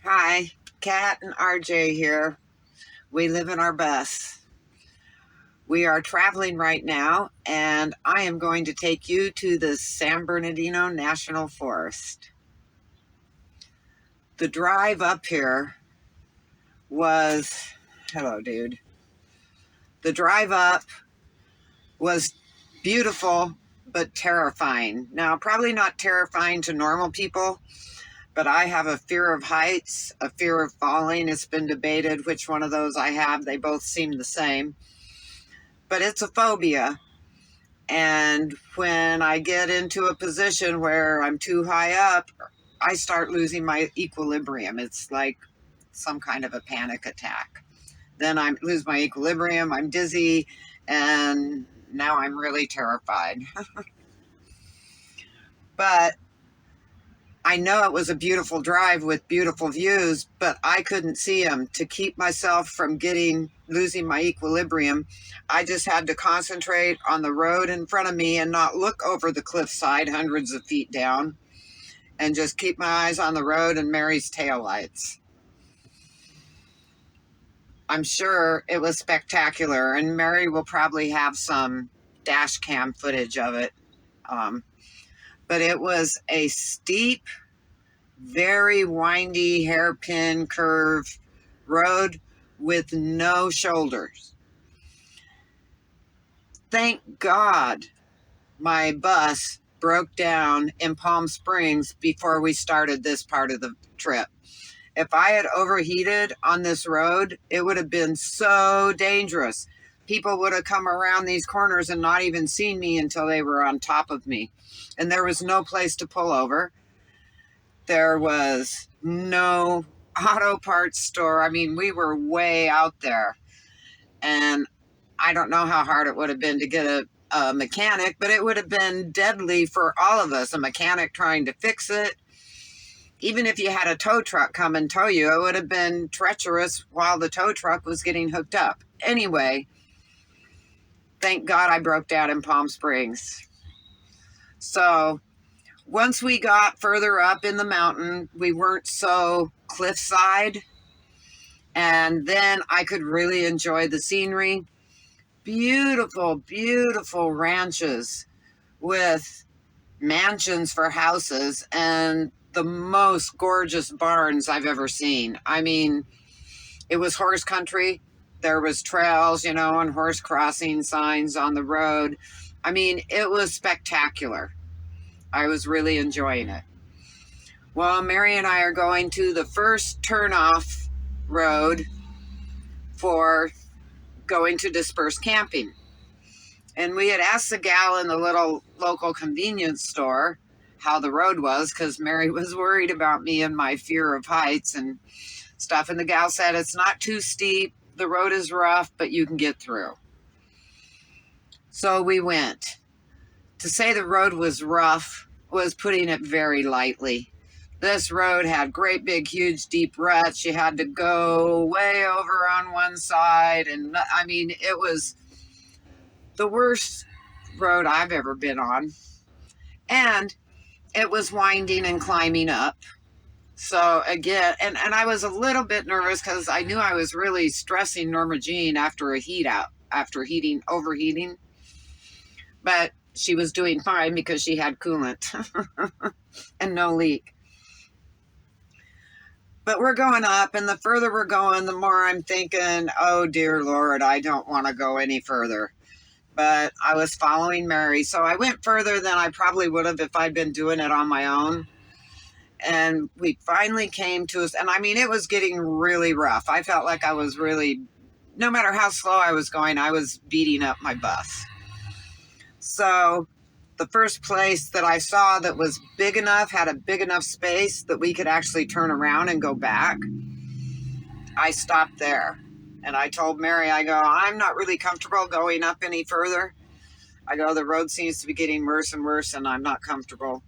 Hi, Kat and RJ here. We live in our bus. We are traveling right now, and I am going to take you to the San Bernardino National Forest. The drive up here was, hello, dude. The drive up was beautiful, but terrifying. Now, probably not terrifying to normal people, but I have a fear of heights, a fear of falling. It's been debated which one of those I have. They both seem the same, but it's a phobia. And when I get into a position where I'm too high up, I start losing my equilibrium. It's like some kind of a panic attack. Then I lose my equilibrium, I'm dizzy, and now I'm really terrified. But I know it was a beautiful drive with beautiful views, but I couldn't see them. To keep myself from losing my equilibrium, I just had to concentrate on the road in front of me and not look over the cliffside hundreds of feet down, and just keep my eyes on the road and Mary's taillights. I'm sure it was spectacular, and Mary will probably have some dash cam footage of it. But it was a steep, very windy hairpin curve road with no shoulders. Thank God my bus broke down in Palm Springs before we started this part of the trip. If I had overheated on this road, it would have been so dangerous. People would have come around these corners and not even seen me until they were on top of me. And there was no place to pull over. There was no auto parts store. I mean, we were way out there. And I don't know how hard it would have been to get a mechanic, but it would have been deadly for all of us. A mechanic trying to fix it. Even if you had a tow truck come and tow you, it would have been treacherous while the tow truck was getting hooked up. Anyway, thank God I broke down in Palm Springs. So once we got further up in the mountain, we weren't so cliffside. And then I could really enjoy the scenery. Beautiful, beautiful ranches with mansions for houses and the most gorgeous barns I've ever seen. I mean, it was horse country. There was trails, and horse crossing signs on the road. I mean, it was spectacular. I was really enjoying it. Well, Mary and I are going to the first turnoff road for going to disperse camping. And we had asked the gal in the little local convenience store how the road was, because Mary was worried about me and my fear of heights and stuff. And the gal said, it's not too steep. The road is rough, but you can get through. So we went. To say the road was rough was putting it very lightly. This road had great big, huge, deep ruts. You had to go way over on one side. And I mean, it was the worst road I've ever been on. And it was winding and climbing up. So again, and I was a little bit nervous because I knew I was really stressing Norma Jean after overheating. But she was doing fine because she had coolant and no leak. But we're going up, and the further we're going, the more I'm thinking, oh dear Lord, I don't want to go any further. But I was following Mary, so I went further than I probably would have if I'd been doing it on my own. And we finally came to us, and I mean, it was getting really rough. I felt like I was really, no matter how slow I was going, I was beating up my bus. So the first place that I saw that was big enough, had a big enough space that we could actually turn around and go back, I stopped there. And I told Mary, I go, I'm not really comfortable going up any further. I go, the road seems to be getting worse and worse, and I'm not comfortable.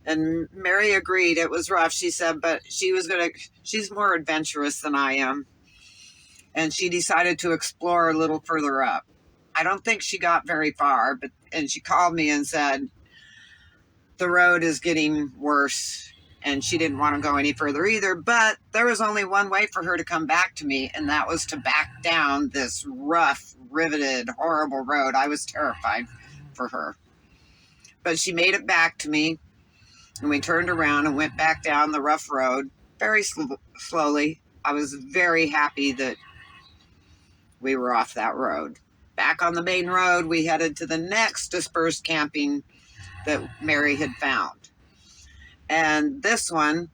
And Mary agreed. It was rough, she said, but she's more adventurous than I am. And she decided to explore a little further up. I don't think she got very far, and she called me and said, the road is getting worse and she didn't want to go any further either. But there was only one way for her to come back to me, and that was to back down this rough, riveted, horrible road. I was terrified for her. But she made it back to me, and we turned around and went back down the rough road very slowly. I was very happy that we were off that road. Back on the main road, we headed to the next dispersed camping that Mary had found. And this one,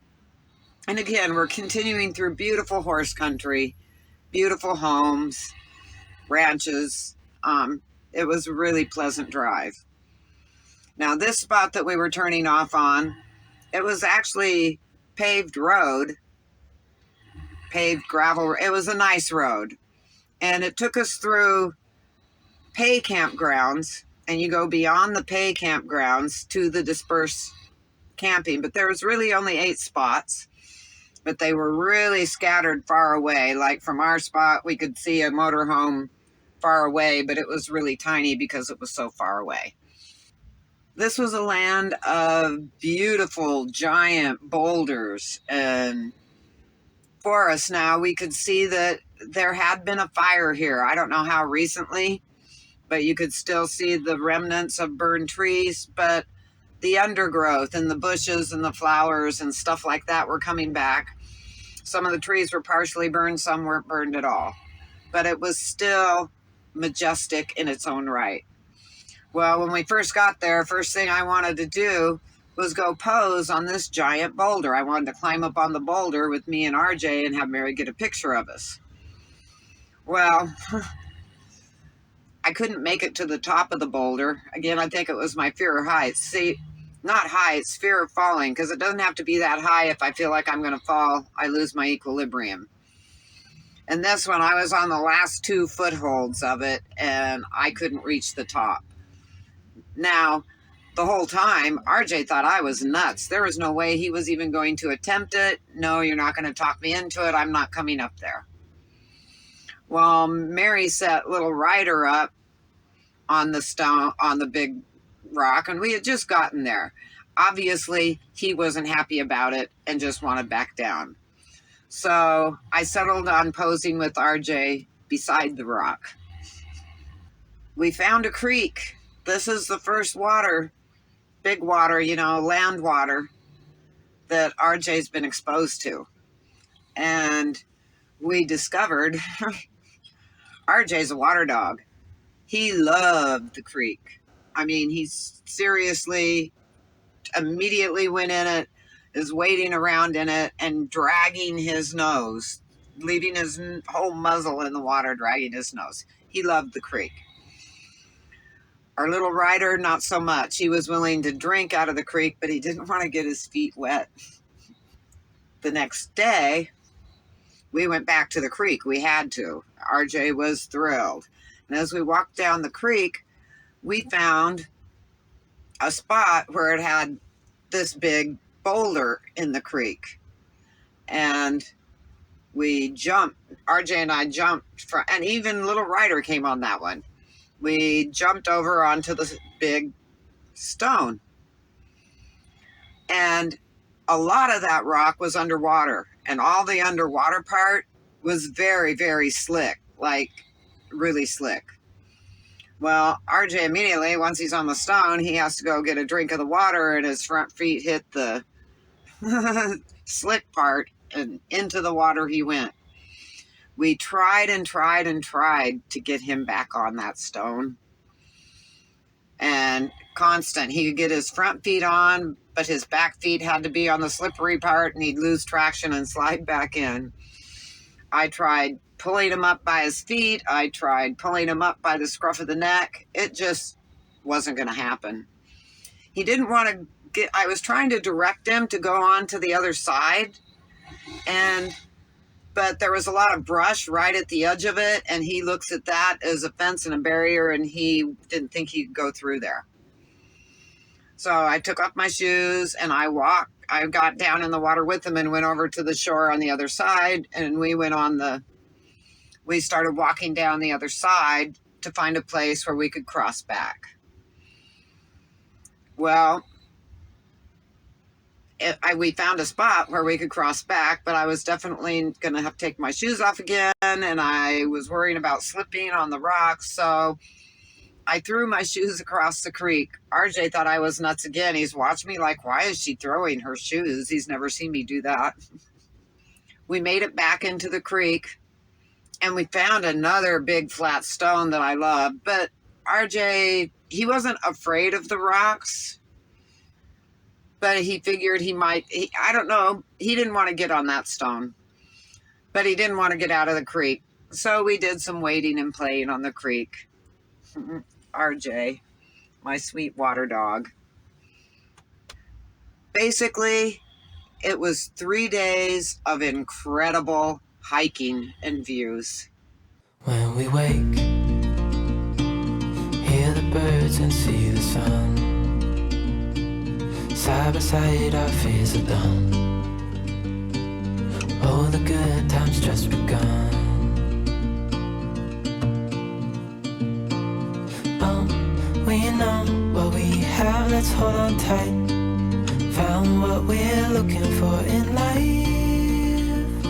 and again, we're continuing through beautiful horse country, beautiful homes, ranches. It was a really pleasant drive. Now, this spot that we were turning off on, it was actually paved road, paved gravel. It was a nice road. And it took us through pay campgrounds, and you go beyond the pay campgrounds to the dispersed camping. But there was really only 8 spots, but they were really scattered far away. Like from our spot, we could see a motorhome far away, but it was really tiny because it was so far away. This was a land of beautiful giant boulders and forests. Now we could see that there had been a fire here. I don't know how recently, but you could still see the remnants of burned trees, but the undergrowth and the bushes and the flowers and stuff like that were coming back. Some of the trees were partially burned, some weren't burned at all, but it was still majestic in its own right. Well, when we first got there, first thing I wanted to do was go pose on this giant boulder. I wanted to climb up on the boulder with me and RJ and have Mary get a picture of us. Well, I couldn't make it to the top of the boulder. Again, I think it was my fear of heights. See, not heights, fear of falling, because it doesn't have to be that high. If I feel like I'm going to fall, I lose my equilibrium. And this one, I was on the last 2 footholds of it, and I couldn't reach the top. Now, the whole time, RJ thought I was nuts. There was no way he was even going to attempt it. No, you're not going to talk me into it. I'm not coming up there. Well, Mary set little Ryder up on the stone, on the big rock, and we had just gotten there. Obviously, he wasn't happy about it and just wanted back down. So I settled on posing with RJ beside the rock. We found a creek. This is the first water, big water, land water that RJ's been exposed to. And we discovered RJ's a water dog. He loved the creek. I mean, he seriously immediately went in it, is wading around in it and dragging his nose, leaving his whole muzzle in the water, dragging his nose. He loved the creek. Our little Ryder, not so much. He was willing to drink out of the creek, but he didn't want to get his feet wet. The next day, we went back to the creek. We had to. RJ was thrilled. And as we walked down the creek, we found a spot where it had this big boulder in the creek. And we jumped. RJ and I jumped, and even little Ryder came on that one. We jumped over onto the big stone. And a lot of that rock was underwater. And all the underwater part was very, very slick, like really slick. Well, RJ immediately, once he's on the stone, he has to go get a drink of the water, and his front feet hit the slick part, and into the water he went. We tried and tried and tried to get him back on that stone. And constant. He could get his front feet on, but his back feet had to be on the slippery part, and he'd lose traction and slide back in. I tried pulling him up by his feet. I tried pulling him up by the scruff of the neck. It just wasn't going to happen. He didn't want to get, I was trying to direct him to go on to the other side, but there was a lot of brush right at the edge of it, and he looks at that as a fence and a barrier, and he didn't think he could go through there. So I took off my shoes and I got down in the water with him and went over to the shore on the other side, and we started walking down the other side to find a place where we could cross back. Well, we found a spot where we could cross back, but I was definitely going to have to take my shoes off again, and I was worrying about slipping on the rocks, so I threw my shoes across the creek. RJ thought I was nuts again. He's watched me like, why is she throwing her shoes? He's never seen me do that. We made it back into the creek, and we found another big flat stone that I love, but RJ, he wasn't afraid of the rocks, but he figured I don't know, he didn't want to get on that stone, but he didn't want to get out of the creek. So we did some wading and playing on the creek. RJ, my sweet water dog. Basically, it was 3 days of incredible hiking and views. When we wake, hear the birds and see the sun. Side by side our fears are done. Oh, the good times just begun. We know what we have, let's hold on tight. Found what we're looking for in life.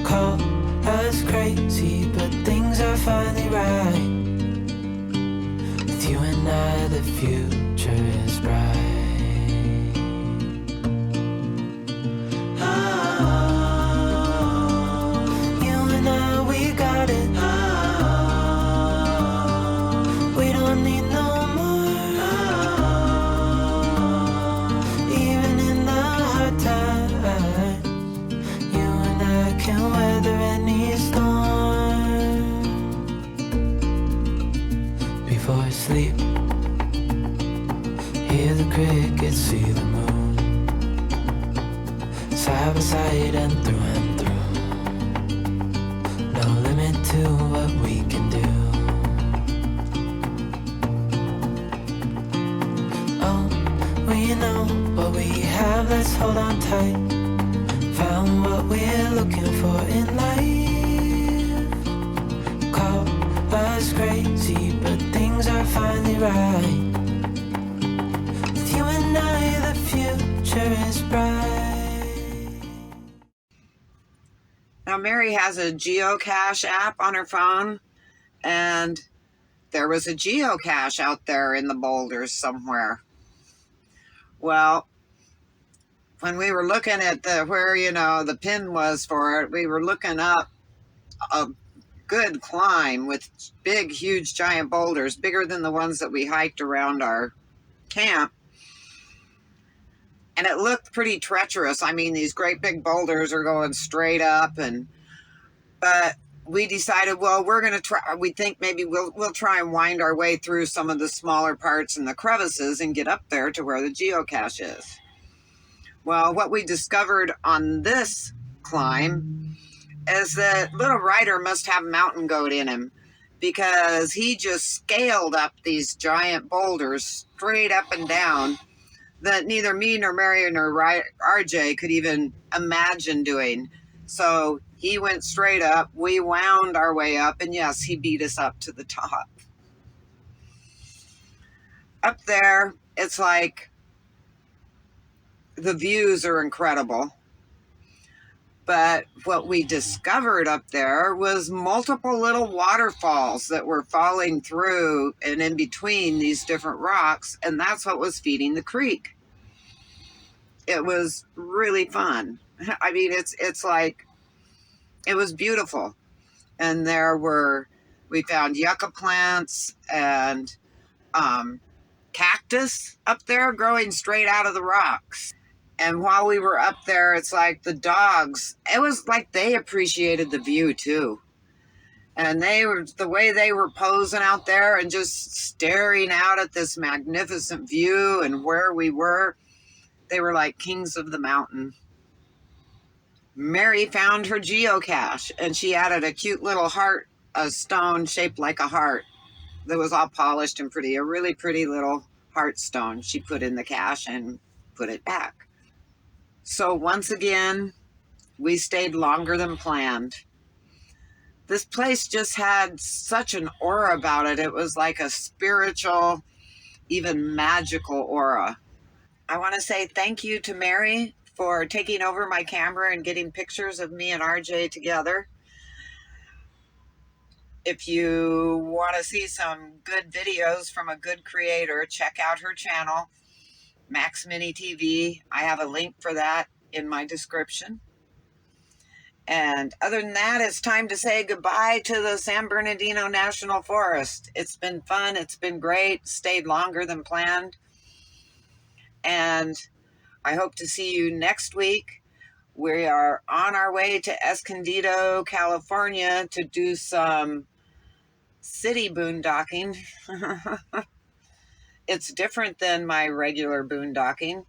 Call us crazy, but things are finally right. With you and I, the future is bright. Sleep, hear the crickets, see the moon. Side by side and through. No limit to what we can do. Oh, we know what we have, let's hold on tight. Found what we're looking for in life. Call us crazy, but things are finally right. With you and I, the future is bright. Now, Mary has a geocache app on her phone, and there was a geocache out there in the boulders somewhere. Well, when we were looking at where, the pin was for it, we were looking up a good climb with big, huge, giant boulders, bigger than the ones that we hiked around our camp. And it looked pretty treacherous. I mean, these great big boulders are going straight up, but we decided, well, we're going to try. We think maybe we'll try and wind our way through some of the smaller parts and the crevices and get up there to where the geocache is. Well, what we discovered on this climb is that little Ryder must have mountain goat in him, because he just scaled up these giant boulders straight up and down that neither me nor Mary nor RJ could even imagine doing. So he went straight up, we wound our way up, and yes, he beat us up to the top. Up there, it's like the views are incredible. But what we discovered up there was multiple little waterfalls that were falling through and in between these different rocks, and that's what was feeding the creek. It was really fun. I mean, it's like, it was beautiful. And we found yucca plants and cactus up there growing straight out of the rocks. And while we were up there, it's like the dogs, it was like they appreciated the view too. And the way they were posing out there and just staring out at this magnificent view and where we were, they were like kings of the mountain. Mary found her geocache, and she added a cute little heart, a stone shaped like a heart that was all polished and pretty, a really pretty little heart stone she put in the cache and put it back. So once again, we stayed longer than planned. This place just had such an aura about it. It was like a spiritual, even magical aura. I want to say thank you to Mary for taking over my camera and getting pictures of me and RJ together. If you want to see some good videos from a good creator, check out her channel, Max Mini TV. I have a link for that in my description. And other than that, it's time to say goodbye to the San Bernardino National Forest. It's been fun. It's been great. Stayed longer than planned. And I hope to see you next week. We are on our way to Escondido, California to do some city boondocking. It's different than my regular boondocking.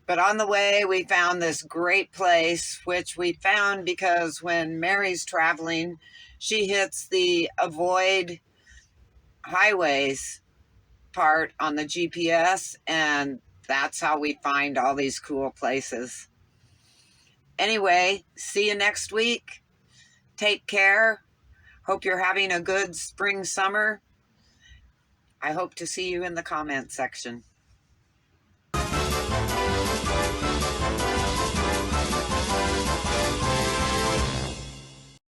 But on the way, we found this great place, which we found because when Mary's traveling, she hits the avoid highways part on the GPS, and that's how we find all these cool places. Anyway, see you next week. Take care. Hope you're having a good spring, summer. I hope to see you in the comment section.